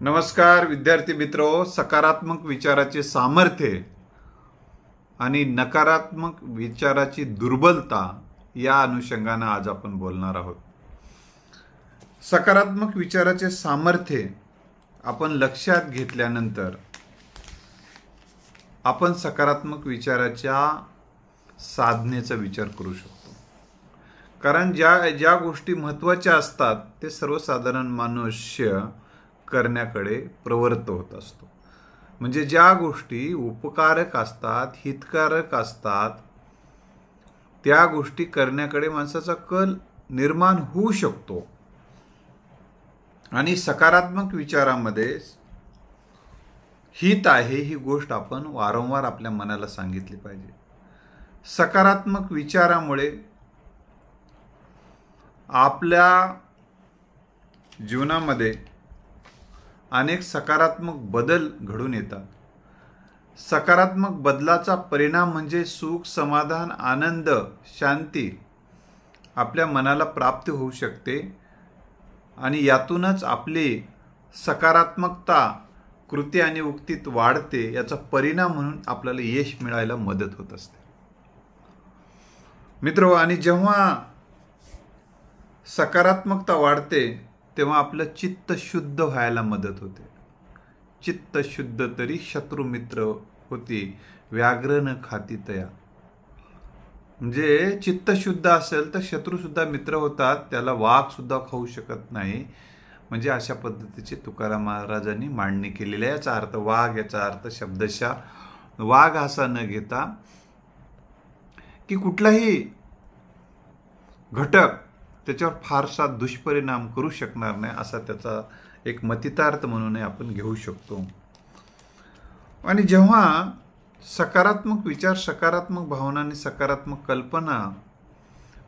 नमस्कार विद्यार्थी मित्रो, सकारात्मक विचाराचे सामर्थ्य आणि नकारात्मक विचाराची दुर्बलता या अनुषंगाने आज आपण बोलणार आहोत। सकारात्मक विचाराचे सामर्थ्य आपण लक्षात घेतल्यानंतर आपण सकारात्मक विचाराच्या साधनेचा विचार करू शकतो। कारण ज्या गोष्टी महत्त्वाच्या असतात ते सर्वसाधारण मनुष्य करण्याकडे प्रवृत्त होत असतो। म्हणजे ज्या गोष्टी उपकारक असतात, हितकारक असतात, त्या गोष्टी करण्याकडे माणसाचा कल निर्माण होऊ शकतो। आणि सकारात्मक विचारामध्ये हित आहे ही गोष्ट आपण वारंवार आपल्या मनाला सांगितली पाहिजे। सकारात्मक विचारामुळे आपल्या जीवनामध्ये अनेक सकारात्मक बदल घडून येतात। सकारात्मक बदलाचा परिणाम म्हणजे सुख, समाधान, आनंद, शांती आपल्या मनाला प्राप्त होऊ शकते आणि यातूनच आपली सकारात्मकता कृती आणि उक्तीत वाढते। याचा परिणाम म्हणून आपल्याला यश मिळायला मदत होत असते। मित्रो, आणि जेव्हा सकारात्मकता वाढते तेव्हा आपलं चित्त शुद्ध व्हायला मदत होते। चित्त शुद्ध तरी शत्रू मित्र होती, व्याघ्र न खाती तया। म्हणजे चित्त शुद्ध असेल तर शत्रू सुद्धा मित्र होतात, त्याला वाघ सुद्धा खाऊ शकत नाही। म्हणजे अशा पद्धतीची तुकाराम महाराजांनी मांडणी केलेली आहे। याचा अर्थ वाघ, याचा अर्थ शब्दशः वाघ असा न घेता की कुठलाही घटक त्याच्यावर फारसा दुष्परिणाम करू शकणार नाही असा त्याचा एक मतितार्थ म्हणून आपण घेऊ शकतो। आणि जेव्हा सकारात्मक विचार, सकारात्मक भावना आणि सकारात्मक कल्पना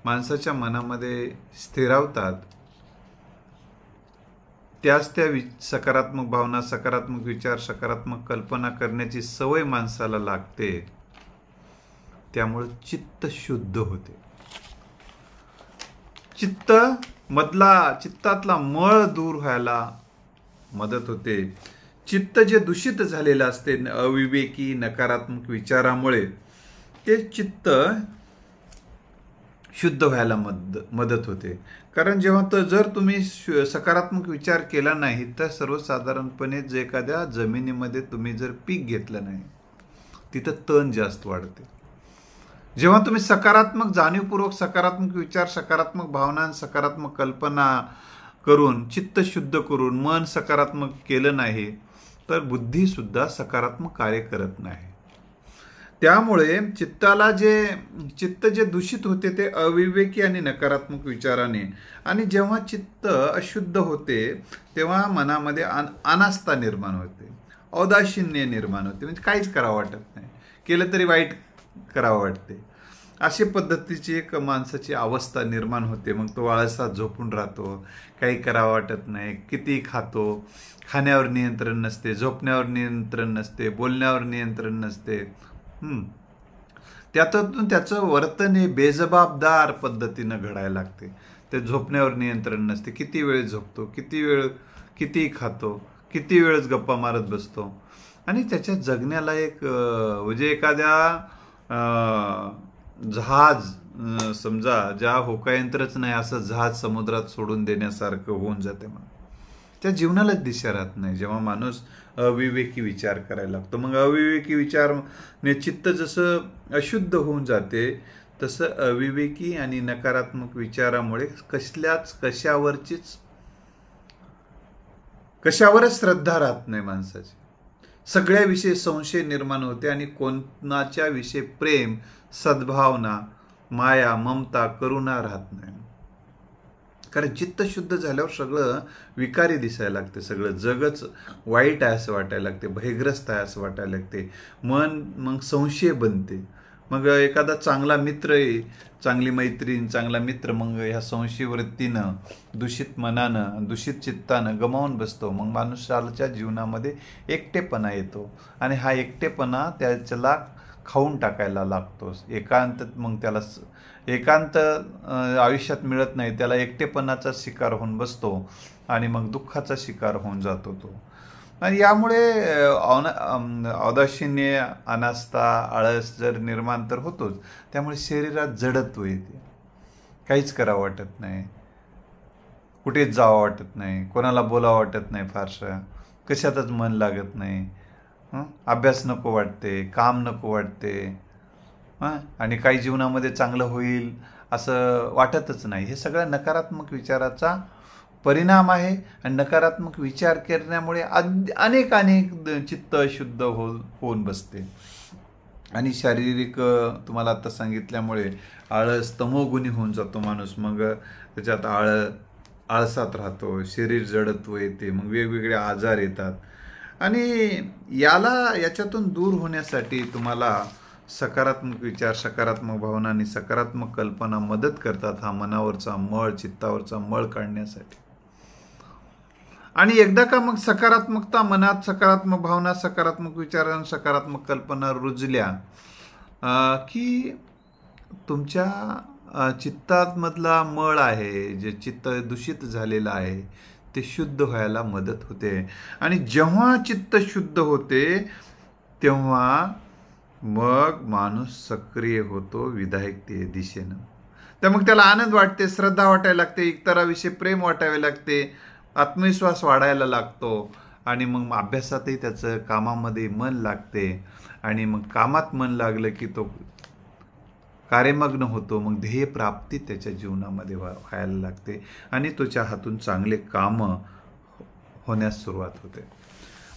माणसाच्या मनामध्ये स्थिरावतात, त्याच त्या सकारात्मक भावना, सकारात्मक विचार, सकारात्मक कल्पना करण्याची सवय माणसाला लागते। त्यामुळे चित्त शुद्ध होते। चित्तातला मळ दूर व्हायला मदत होते। चित्त जे दूषित झालेलं असते अविवेकी नकारात्मक विचारामुळे, ते चित्त शुद्ध व्हायला मदत होते। कारण जेव्हा जर तुम्ही सकारात्मक विचार केला नाही तर सर्वसाधारणपणे जे एखाद्या जमिनीमध्ये तुम्ही जर पीक घेतलं नाही तिथं तण जास्त वाढते। जेव्हा तुम्ही सकारात्मक जाणीवपूर्वक सकारात्मक विचार, सकारात्मक भावना, सकारात्मक कल्पना करून चित्त शुद्ध करून मन सकारात्मक केलं नाही तर बुद्धी सुद्धा सकारात्मक कार्य करत नाही। त्यामुळे चित्त जे दूषित होते ते अविवेकी आणि नकारात्मक विचाराने, आणि जेव्हा चित्त अशुद्ध होते तेव्हा मनामध्ये अनास्था निर्माण होते, औदासीन्य निर्माण होते। म्हणजे काहीच करावं वाटत नाही, केलं तरी वाईट करावं वाटते। अशी पद्धतीची एक माणसाची अवस्था निर्माण होते। मग तो आळसात झोपून राहतो, काही करावं वाटत नाही, किती खातो, खाण्यावर नियंत्रण नसते, झोपण्यावर नियंत्रण नसते, बोलण्यावर नियंत्रण नसते। त्यातून त्याचं वर्तन हे बेजबाबदार पद्धतीनं घडायला लागते। ते झोपण्यावर नियंत्रण नसते, किती वेळ झोपतो, किती खातो, किती वेळच गप्पा मारत बसतो। आणि त्याच्या जगण्याला एक म्हणजे एखाद्या जहाज, समजा ज्या होकायंत्रच नाही असं जहाज समुद्रात सोडून देण्यासारखं होऊन जाते। मग त्या जीवनालाच दिशा राहत नाही जेव्हा माणूस अविवेकी विचार करायला लागतो। मग अविवेकी विचार चित्त जसं अशुद्ध होऊन जाते तसं अविवेकी आणि नकारात्मक विचारामुळे कशावरच श्रद्धा राहत नाही माणसाची। सगळ्याविषयी संशय निर्माण होते आणि कोणाच्या विषयी प्रेम, सद्भावना, माया, ममता, करुणा राहत नाही। कारण चित्त शुद्ध झाल्यावर सगळं विकारी दिसायला लागते, सगळं जगच वाईट आहे असं वाटायला लागते, भयग्रस्त आहे असं वाटायला लागते। मन मग संशय बनते। मग एखादा चांगला मित्र आहे, चांगली मैत्रीण, चांगला मित्र मग ह्या संशय वृत्तीनं, दूषित मनानं, दूषित चित्तानं गमावून बसतो। मग माणसाच्या जीवनामध्ये एकटेपणा येतो आणि हा एकटेपणा त्याला खाऊन टाकायला लागतो। मग त्याला एकांत आयुष्यात मिळत नाही, त्याला एकटेपणाचा शिकार होऊन बसतो। आणि मग दुःखाचा शिकार होऊन जातो तो. आणि यामुळे औदासिन्य, अनास्था, आळस जर निर्माण तर होतोच. त्यामुळे शरीरात जडत्व येते, काहीच करावं वाटत नाही, कुठेच जावं वाटत नाही, कोणाला बोलावं वाटत नाही, फारसं कशातच मन लागत नाही, अभ्यास नको वाटते, काम नको वाटते, आणि काही जीवनामध्ये चांगलं होईल असं वाटतच नाही. हे सगळं नकारात्मक विचाराचा परिणाम आहे. आणि नकारात्मक विचार करण्यामुळे अनेक चित्त अशुद्ध होऊन बसते. आणि शारीरिक तुम्हाला आता सांगितल्यामुळे आळस, तमोगुणी होऊन जातो माणूस. मग त्याच्यात आळसात राहतो, शरीर जडत्व येते, मग वेगवेगळे आजार येतात. आणि याच्यातून दूर होण्यासाठी तुम्हाला सकारात्मक विचार, सकारात्मक भावना आणि सकारात्मक कल्पना मदत करतात हा मनावरचा मळ, चित्तावरचा मळ काढण्यासाठी. आणि एकदा का मग सकारात्मकता मनात, सकारात्मक भावना, सकारात्मक विचार आणि सकारात्मक कल्पना रुजल्या की तुमच्या चित्तामधला मळ आहे, जे चित्त दूषित झालेलं आहे, ते शुद्ध व्हायला मदत होते. आणि जेव्हा चित्त शुद्ध होते तेव्हा मग माणूस सक्रिय होतो विधायक दिशेनं. तर मग त्याला आनंद वाटते, श्रद्धा वाटायला लागते, इतरांविषयी प्रेम वाटावे लागते, आत्मविश्वास वाढायला लागतो. आणि मग अभ्यासातही त्याचं कामामध्ये मन लागते. आणि मग कामात मन लागलं की तो कार्यमग्न होतो. मग ध्येयप्राप्ती त्याच्या जीवनामध्ये व्हायला लागते आणि त्याच्या हातून चांगले कामं होण्यास सुरुवात होते.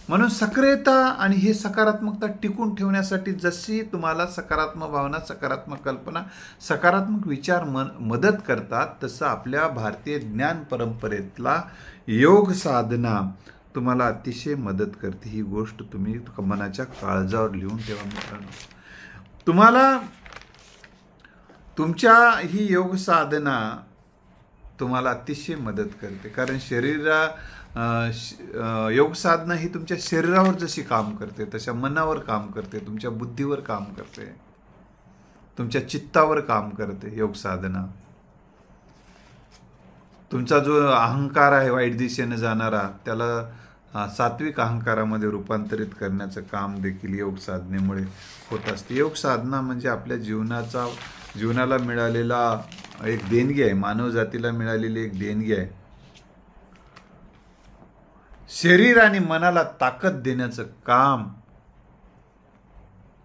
म्हणून सक्रियता आणि हे सकारात्मकता टिकून ठेवण्यासाठी जशी तुम्हाला सकारात्मक भावना, सकारात्मक कल्पना, सकारात्मक विचार मदत करतात, तसं आपल्या भारतीय ज्ञान परंपरेतला योग साधना तुम्हाला अतिशय मदत करते. ही गोष्ट तुम्ही मनाच्या काळजावर लिहून ठेवा मित्रांनो. तुम्हाला तुमच्या ही योग साधना तुम्हाला अतिशय मदत करते. कारण योग साधना ही तुमच्या शरीरावर जशी काम करते तशा मनावर काम करते, तुमच्या बुद्धीवर काम करते, तुमच्या चित्तावर काम करते. योग साधना तुमचा जो अहंकार आहे वाईट दिशेने जाणारा, त्याला सात्विक अहंकारामध्ये रूपांतरित करण्याचं काम देखील योग साधनेमुळे होत असते. योग साधना म्हणजे आपल्या जीवनाला मिळालेला एक देणगी आहे, मानव जातीला मिळालेली एक देणगी आहे. शरीर आणि मनाला ताकद देण्याचं काम,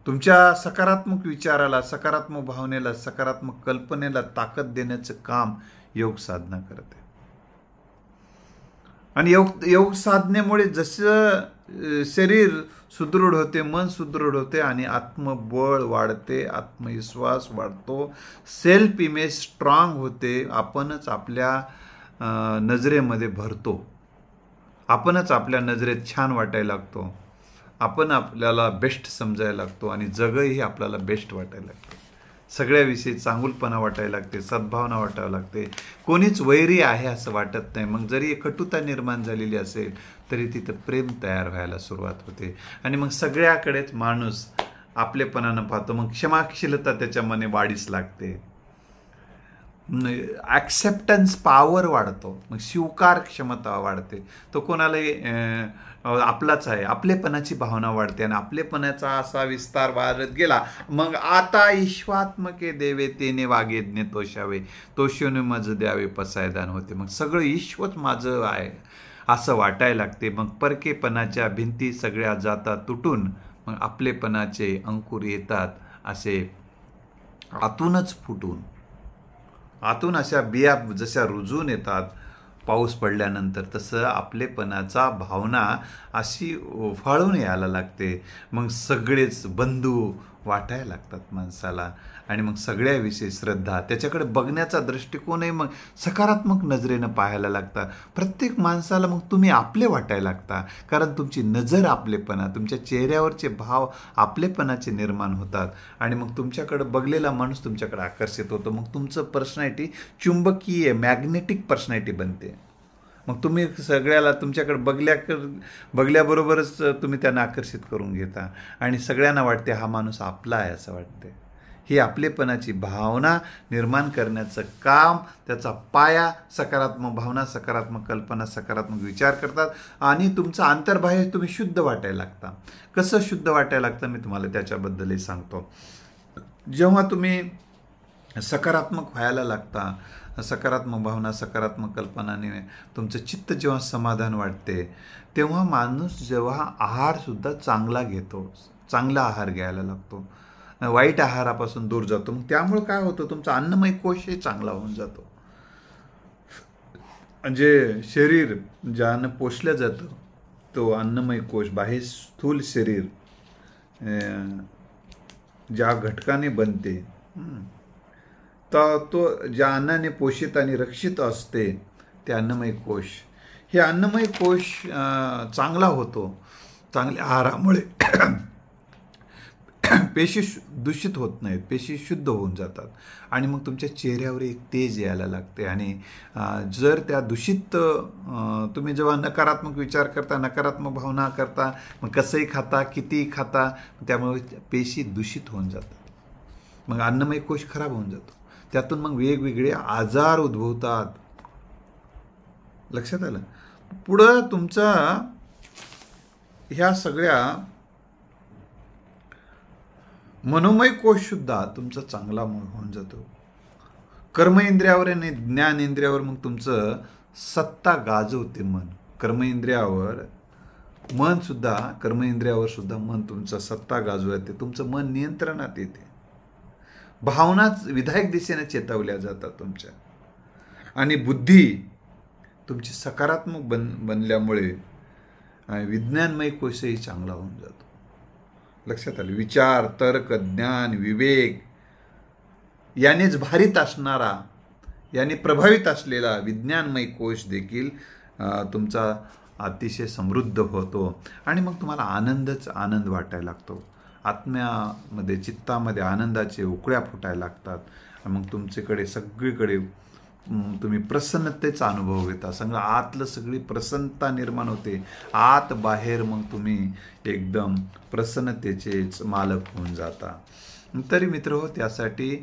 तुमच्या सकारात्मक विचाराला, सकारात्मक भावनेला, सकारात्मक कल्पनेला ताकद देण्याचं काम योग साधना करते. आणि योग साधनेमुळे जसं शरीर सुदृढ होते, मन सुदृढ होते आणि आत्मबळ वाढते, आत्मविश्वास वाढतो, सेल्फ इमेज स्ट्रॉंग होते. आपणच आपल्या नजरेमध्ये भरतो, आपणच आपल्या नजरेत छान वाटायला लागतो, आपण आपल्याला बेस्ट समजायला लागतो आणि जगही आपल्याला बेस्ट वाटायला लागते. सगळ्याविषयी चांगुलपणा वाटायला लागते, सद्भावना वाटायला लागते, कोणीच वैरी आहे असं वाटत नाही. मग जरी कटुता निर्माण झालेली असेल तरी तिथं प्रेम तयार व्हायला सुरुवात होते. आणि मग सगळ्याकडेच माणूस आपलेपणानं पाहतो. मग क्षमाशीलता त्याच्यामध्ये वाढीस लागते, ॲक्सेप्टन्स पॉवर वाढतो, मग स्वीकार क्षमता वाढते. तो कोणालाही आपलाच आहे, आपलेपणाची भावना वाढते आणि आपलेपणाचा असा विस्तार वाढत गेला. मग आता ईश्वात्मके देवे तेने वागेज्ञ तोषावे, तोषेने मज द्यावे पसायदान होते. मग सगळं ईश्वत माझं आहे असं वाटायला लागते. मग परकेपणाच्या भिंती सगळ्या जातात तुटून, मग आपलेपणाचे अंकुर येतात असे आतूनच फुटून. आतून अशा बिया जशा रुजून येतात पाऊस पडल्यानंतर, तसं आपलेपणाचा भावना अशी उफाळून यायला लागते. मग सगळेच बंधू वाटायला लागतात माणसाला. आणि मग सगळ्याविषयी श्रद्धा, त्याच्याकडे बघण्याचा दृष्टिकोनही मग सकारात्मक नजरेनं पाहायला लागतात. प्रत्येक माणसाला मग तुम्ही आपले वाटायला लागता, कारण तुमची नजर आपलेपणा, तुमच्या चेहऱ्यावरचे भाव आपलेपणाचे निर्माण होतात. आणि मग तुमच्याकडे बघलेला माणूस तुमच्याकडे आकर्षित होतो. मग तुमचं पर्सनॅलिटी चुंबकीय, मॅग्नेटिक पर्सनॅलिटी बनते. मग तुम्ही सगळ्याला तुमच्याकडे बघल्याबरोबरच तुम्ही त्यांना आकर्षित करून घेता आणि सगळ्यांना वाटते हा माणूस आपला आहे असं वाटते. ही आपलेपणाची भावना निर्माण करण्याचं काम, त्याचा पाया सकारात्मक भावना, सकारात्मक कल्पना, सकारात्मक विचार करतात आणि तुमचं अंतर्बाह्य तुम्ही शुद्ध वाटायला लागता. कसं शुद्ध वाटायला लागतं मी तुम्हाला त्याच्याबद्दलही सांगतो. जेव्हा तुम्ही सकारात्मक व्हायला लागता, सकारात्मक भावना, सकारात्मक कल्पनाने तुमचं चित्त जेव्हा समाधान वाटते, तेव्हा माणूस जेव्हा आहारसुद्धा चांगला घेतो, चांगला आहार घ्यायला लागतो, वाईट आहारापासून दूर जातो. मग त्यामुळे काय होतं, तुमचा अन्नमय कोशही चांगला होऊन जातो. म्हणजे शरीर ज्यानं पोषलं जातं तो अन्नमय कोश, बाह्य स्थूल शरीर ज्या घटकाने बनते, तर तो ज्या अन्नाने पोषित आणि रक्षित असते ते अन्नमय कोश. हे अन्नमय कोश चांगला होतो चांगल्या आहारामुळे. पेशी दूषित होत नाहीत, पेशी शुद्ध होऊन जातात आणि मग तुमच्या चेहऱ्यावर एक तेज यायला लागते. आणि जर त्या दूषित तुम्ही जेव्हा नकारात्मक विचार करता, नकारात्मक भावना करता, मग कसंही खाता, कितीही खाता, त्यामुळे पेशी दूषित होऊन जातात. मग अन्नमय कोश खराब होऊन जातो. त्यातून मग वेगवेगळे आजार उद्भवतात. लक्षात आलं? पुढं तुमचा ह्या सगळ्या मनोमय कोश सुद्धा तुमचा चांगला होऊन जातो. कर्म इंद्रियावर आणि ज्ञान इंद्रियावर मग तुमचं सत्ता गाजवते मन. कर्म इंद्रियावर मन सुद्धा, कर्म इंद्रियावर सुद्धा मन तुमचा सत्ता गाजवते. तुमचं मन नियंत्रणात येते. भावनाच विधायक दिशेने चेतवल्या जातात तुमच्या. आणि बुद्धी तुमची सकारात्मक बनल्यामुळे विज्ञानमय कोशही चांगला होऊन जातो. लक्षात आलं? विचार, तर्क, ज्ञान, विवेक यानेच भारित असणारा, याने प्रभावित असलेला विज्ञानमय कोश देखील तुमचा अतिशय समृद्ध होतो. आणि मग तुम्हाला आनंद वाटायला लागतो. आत्म्यामध्ये, चित्तामध्ये आनंदाचे उकळ्या फुटायला लागतात. मग तुमच्याकडे सगळीकडे तुम्ही प्रसन्नतेचा अनुभव घेता. सगळं आतलं सगळी प्रसन्नता निर्माण होते. आत बाहेर मग तुम्ही एकदम प्रसन्नतेचेच मालक होऊन जाता. तरी मित्रहो, त्यासाठी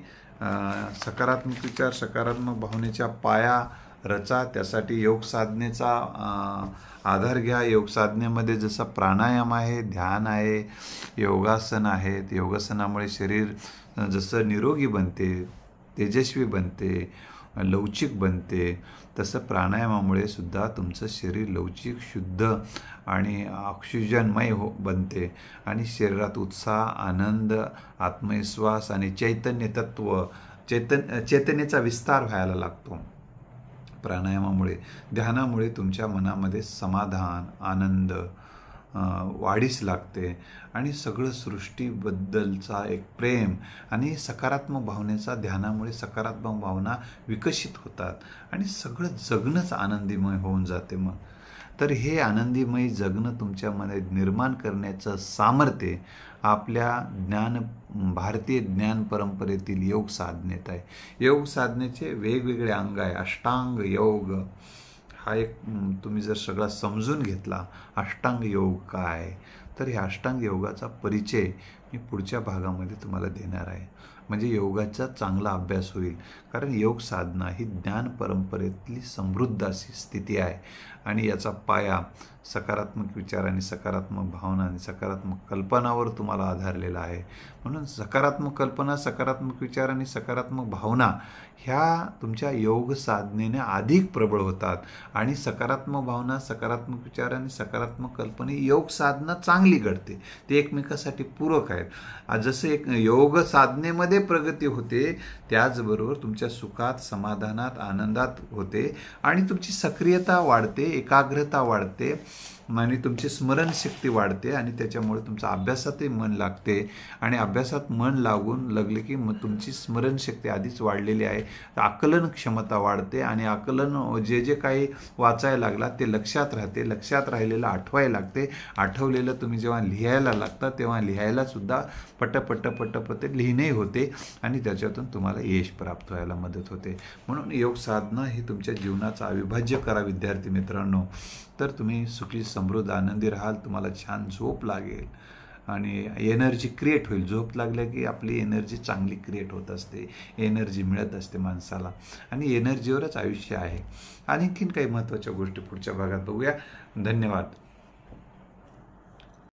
सकारात्मक विचार, सकारात्मक भावनेच्या पाया रचा. त्यासाठी योग साधनेचा आधार घ्या. योग साधनेमध्ये जसं प्राणायाम आहे, ध्यान आहे, योगासन आहेत. योगासनामुळे शरीर जसं निरोगी बनते, तेजस्वी बनते, लवचिक बनते, तसं प्राणायामामुळे सुद्धा तुमचं शरीर लवचिक, शुद्ध आणि ऑक्सिजनमय बनते. आणि शरीरात उत्साह, आनंद, आत्मविश्वास आणि चैतन्य तत्व, चेतनेचा विस्तार व्हायला लागतो प्राणायामामुळे. ध्यानामुळे तुमच्या मनामध्ये समाधान, आनंद वाढीस लागते आणि सगळं सृष्टीबद्दलचा एक प्रेम आणि सकारात्मक भावनेचा ध्यानामुळे सकारात्मक भावना विकसित होतात आणि सगळं जगणंच आनंदीमय होऊन जाते. मग तर हे आनंदीमय जगणं तुमच्यामध्ये निर्माण करण्याचं सामर्थ्य आपल्या भारतीय ज्ञान परंपरेतील योग साधनेत आहे. योग साधनेचे वेगवेगळे अंग आहे. अष्टांग योग हा एक तुम्ही जर सगळा समजून घेतला, अष्टांग योग काय, तर ह्या अष्टांग योगाचा परिचय मी पुढच्या भागामध्ये तुम्हाला देणार आहे. म्हणजे योगाचा चांगला अभ्यास होईल. कारण योग साधना ही ज्ञान परंपरेतली समृद्ध अशी स्थिती आहे आणि याचा पाया सकारात्मक विचार आणि सकारात्मक भावना आणि सकारात्मक कल्पनावर तुम्हाला आधारलेला आहे. म्हणून सकारात्मक कल्पना, सकारात्मक विचार आणि सकारात्मक भावना ह्या तुमच्या योग साधनेने अधिक प्रबळ होतात आणि सकारात्मक भावना, सकारात्मक विचार आणि सकारात्मक कल्पने योग साधना चांगली घडते. ते एकमेकासाठी पूरक आहेत. जसं एक योग साधनेमध्ये प्रगती होते, त्याचबरोबर तुमच्या सुखात, समाधानात, आनंदात होते आणि तुमची सक्रियता वाढते, एकाग्रता वाढते आणि तुमची स्मरणशक्ती वाढते आणि त्याच्यामुळे तुमचा अभ्यासातही मन लागते आणि अभ्यासात मन लागले की मग तुमची स्मरणशक्ती आधीच वाढलेली आहे, आकलन क्षमता वाढते आणि आकलन जे काही वाचायला लागला ते लक्षात राहते. लक्षात राहिलेलं आठवायला लागते. आठवलेलं तुम्ही जेव्हा लिहायला लागता तेव्हा लिहायलासुद्धा पट लिहिणे होते आणि त्याच्यातून तुम्हाला यश प्राप्त व्हायला मदत होते. म्हणून योग साधना ही तुमच्या जीवनाचा अविभाज्य करा विद्यार्थी मित्रांनो. तर तुम्ही सुखी, समृद्ध, आनंदी राहाल. तुम्हाला छान झोप लागेल आणि एनर्जी क्रिएट होईल. झोप लागल्या की आपली एनर्जी चांगली क्रिएट होत असते, एनर्जी मिळत असते माणसाला आणि एनर्जीवरच आयुष्य आहे. आणखीन काही महत्त्वाच्या गोष्टी पुढच्या भागात बघूया. धन्यवाद.